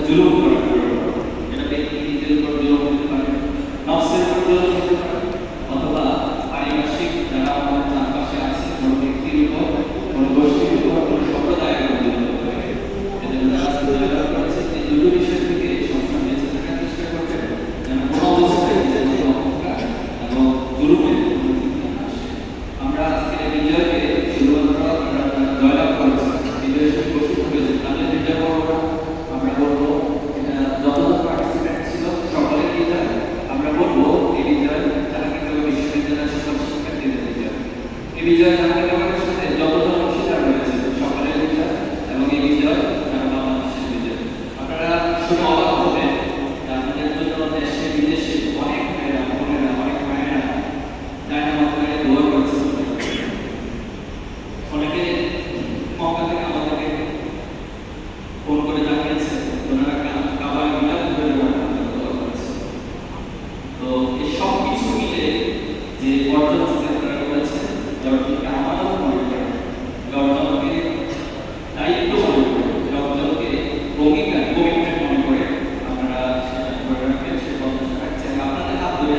জুলুম করা, এটা ব্যক্তি নিজের উপর জুলুম হতে পারে, নফসের উপর জুলুম হতে পারে, অথবা পারিপার্শ্বিক যারা আমাদের চারপাশে আছে কোনো ব্যক্তির উপর, কোনো গোষ্ঠীর উপর, কোনো সম্প্রদায়ের উপর জুলুম হতে পারে। এজন্য রাসূল দয়া করেছেন যে দুটো বিষয় থেকে সবসময় বেঁচে থাকার চেষ্টা করবেন, যেন কোনো অবস্থায় নিজের মধ্যে অহংকার এবং জুলুমের কোনো দিক না আসে। আমরা আজকের বিজয়কে শুধুমাত্র জয়লাভ করেছি, বিজয়ের সাথে বসে হয়েছে, তাহলে বিজয় করবো না। আমরা বলবো এটা যতজন পার্টিসিপেন্ট ছিল সকলের বিজয়। আমরা বলবো এই বিজয় জাহাঙ্গীরনগর বিশ্ববিদ্যালয়ের সকল শিক্ষার্থীদের বিজয়। এই বিজয় জাহাঙ্গীরনগরের সাথে যতজন অংশীদার রয়েছে সকলের বিজয়, এবং এই বিজয় সারা বাংলাদেশের বিজয়। আপনারা শুনে অবাক হবেন আমাদের জন্য দেশে বিদেশে অনেক ভাইরা বোনেরা, অনেক মায়েরা ডায়নামাইট করে দোয়া করেছে। অনেকে মক্কা থেকে আমাদেরকে ফোন করে জানিয়েছে ওনারা কাবার মিলাদ করে দোয়া করেছে। তো এই সব কিছু মিলে যে অর্জন আপনারা করেছেন, অর্জনকে আমানত মনে করে, অর্জনকে দায়িত্ব মনে করে, অর্জনকে কমিটমেন্ট মনে করে আপনারা সেটা করে রাখবেন, সে প্রত্যাশা রাখছেন। আপনাদের হাত ধরে